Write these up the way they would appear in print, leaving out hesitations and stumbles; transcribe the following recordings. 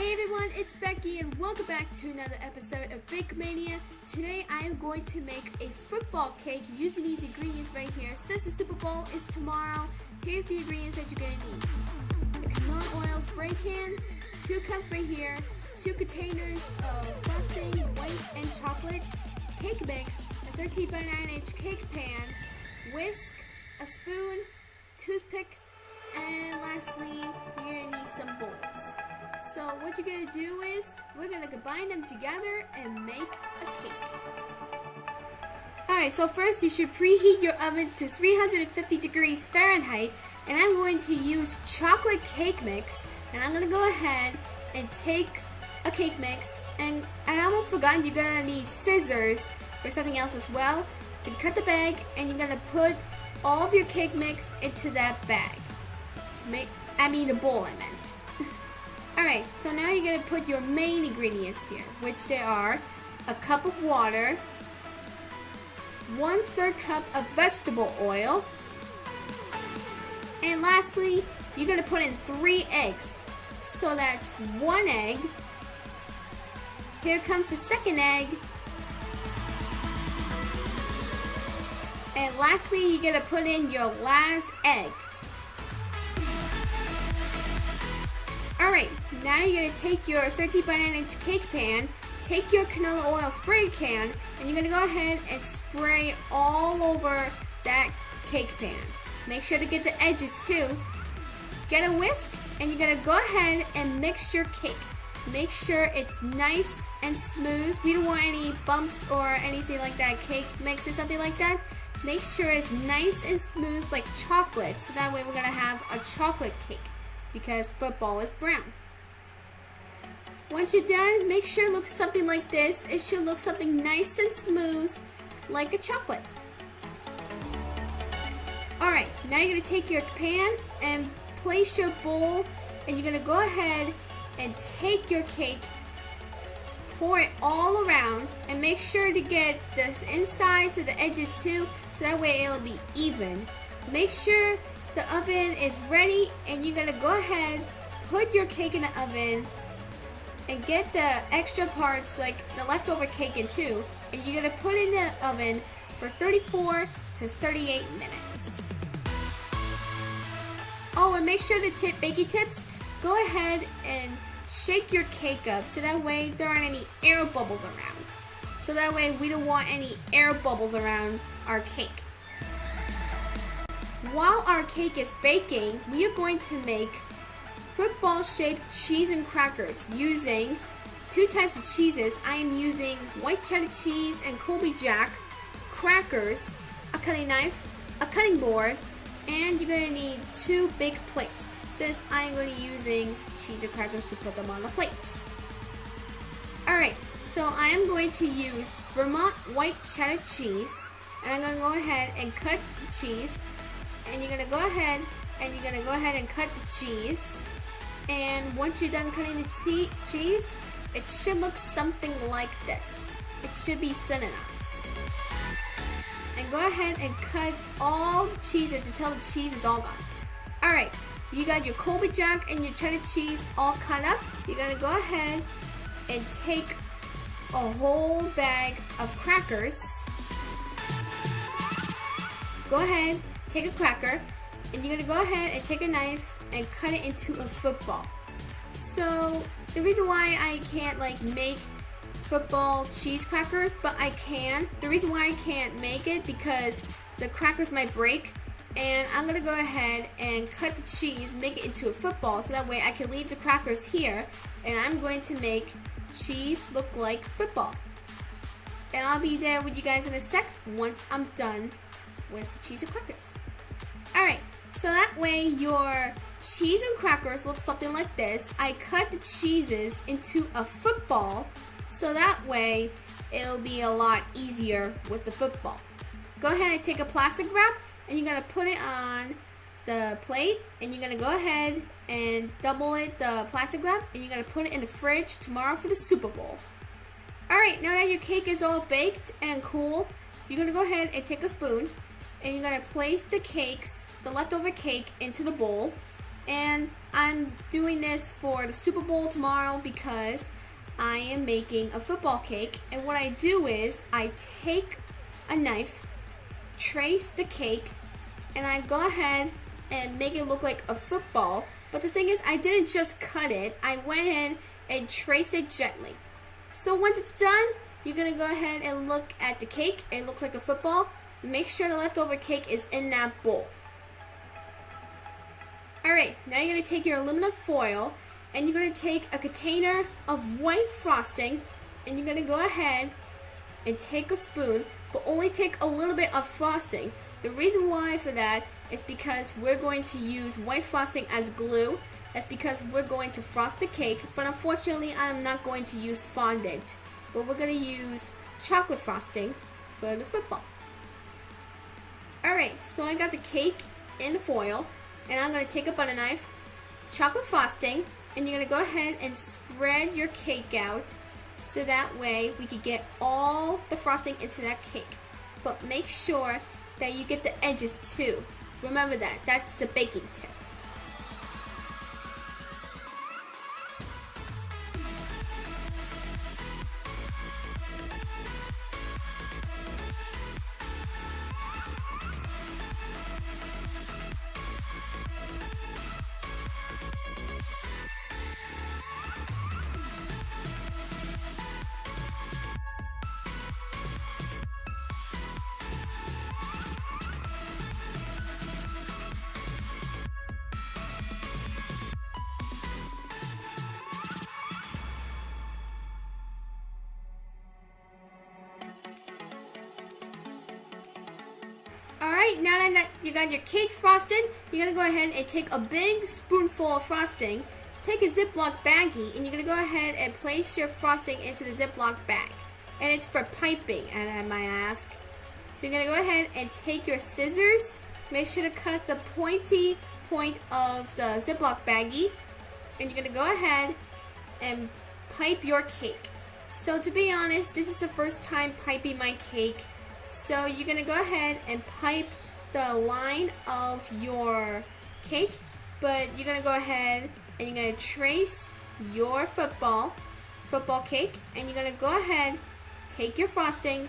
Hey everyone, it's Becky and welcome back to another episode of Bakemania. Today I am going to make a football cake using these ingredients right here. Since the Super Bowl is tomorrow, here's the ingredients that you're going to need. A canola oil spray can, 2 cups right here, 2 containers of frosting, white and chocolate, cake mix, a 13 by 9 inch cake pan, whisk, a spoon, toothpicks, and lastly, you're going to need some bowls. So what you're going to do is, we're going to combine them together and make a cake. Alright, so first you should preheat your oven to 350 degrees Fahrenheit, and I'm going to use chocolate cake mix, and I'm going to go ahead and take a cake mix, and I almost forgot you're going to need scissors for something else as well, to cut the bag, and you're going to put all of your cake mix into that bag. The bowl I meant. Alright, so now you're going to put your main ingredients here, which they are a cup of water, 1/3 cup of vegetable oil, and lastly, you're going to put in 3 eggs. So that's 1 egg, here comes the second egg, and lastly, you're going to put in your last egg. Alright, now you're going to take your 13 by 9 inch cake pan, take your canola oil spray can, and you're going to go ahead and spray all over that cake pan. Make sure to get the edges too. Get a whisk, and you're going to go ahead and mix your cake. Make sure it's nice and smooth. We don't want any bumps or anything like that. Cake mix or something like that. Make sure it's nice and smooth like chocolate, so that way we're going to have a chocolate cake, because football is brown. Once you're done, make sure it looks something like this. It should look something nice and smooth, like a chocolate. Alright, now you're going to take your pan and place your bowl, and you're going to go ahead and take your cake, pour it all around, and make sure to get the insides of the edges too, so that way it'll be even. Make sure the oven is ready, and you're going to go ahead, put your cake in the oven, and get the extra parts like the leftover cake in too, and you're going to put it in the oven for 34 to 38 minutes. Oh, and make sure to baking tips, go ahead and shake your cake up so that way there aren't any air bubbles around. So that way we don't want any air bubbles around our cake. While our cake is baking, we are going to make football-shaped cheese and crackers using 2 types of cheeses. I am using white cheddar cheese and Colby Jack, crackers, a cutting knife, a cutting board, and you're going to need 2 big plates, since I am going to be using cheese and crackers to put them on the plates. Alright, so I am going to use Vermont white cheddar cheese, and I'm going to go ahead and cut the cheese. And you're going to go ahead and cut the cheese. And once you're done cutting the cheese, it should look something like this. It should be thin enough. And go ahead and cut all the cheeses until the cheese is all gone. Alright, you got your Colby Jack and your cheddar cheese all cut up. You're going to go ahead and take a whole bag of crackers. Go ahead, take a cracker, and you're going to go ahead and take a knife and cut it into a football. So the reason why I can't make football cheese crackers, but I can. The reason why I can't make it, because the crackers might break, and I'm going to go ahead and cut the cheese, make it into a football, so that way I can leave the crackers here, and I'm going to make cheese look like football. And I'll be there with you guys in a sec once I'm done with the cheese and crackers. Alright, so that way your cheese and crackers look something like this. I cut the cheeses into a football, so that way it'll be a lot easier with the football. Go ahead and take a plastic wrap, and you're going to put it on the plate, and you're going to go ahead and double it, the plastic wrap, and you're going to put it in the fridge tomorrow for the Super Bowl. Alright, now that your cake is all baked and cool, you're going to go ahead and take a spoon, and you're going to place the leftover cake into the bowl, And I'm doing this for the Super Bowl tomorrow because I am making a football cake. And what I do is I take a knife, trace the cake, and I go ahead and make it look like a football. But the thing is, I didn't just cut it. I went in and traced it gently. So once it's done, you're going to go ahead and look at the cake. It looks like a football. Make sure the leftover cake is in that bowl. Alright, now you're going to take your aluminum foil and you're going to take a container of white frosting and you're going to go ahead and take a spoon, but only take a little bit of frosting. The reason why for that is because we're going to use white frosting as glue. That's because we're going to frost the cake, but unfortunately I'm not going to use fondant. But we're going to use chocolate frosting for the football. Alright, so I got the cake in the foil, and I'm going to take a butter knife, chocolate frosting, and you're going to go ahead and spread your cake out so that way we can get all the frosting into that cake. But make sure that you get the edges too. Remember that. That's the baking tip. Alright, now that you got your cake frosted, you're going to go ahead and take a big spoonful of frosting, take a Ziploc baggie, and you're going to go ahead and place your frosting into the Ziploc bag. And it's for piping, and I might ask. So you're going to go ahead and take your scissors, make sure to cut the pointy point of the Ziploc baggie, and you're going to go ahead and pipe your cake. So to be honest, this is the first time piping my cake. So you're going to go ahead and pipe the line of your cake, but you're going to go ahead and you're going to trace your football cake, and you're going to go ahead, take your frosting,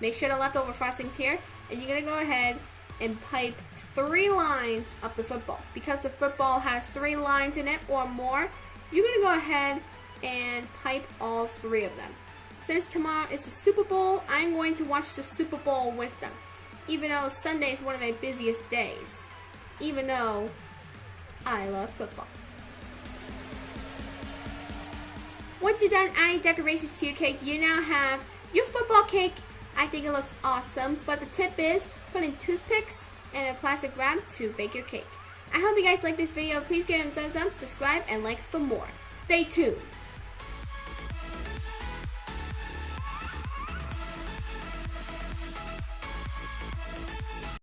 make sure the leftover frosting's here, and you're going to go ahead and pipe 3 lines of the football. Because the football has 3 lines in it or more, you're going to go ahead and pipe all 3 of them. Since tomorrow is the Super Bowl, I'm going to watch the Super Bowl with them. Even though Sunday is one of my busiest days. Even though I love football. Once you're done adding decorations to your cake, you now have your football cake. I think it looks awesome, but the tip is put in toothpicks and a plastic wrap to bake your cake. I hope you guys like this video. Please give it a thumbs up, subscribe, and like for more. Stay tuned.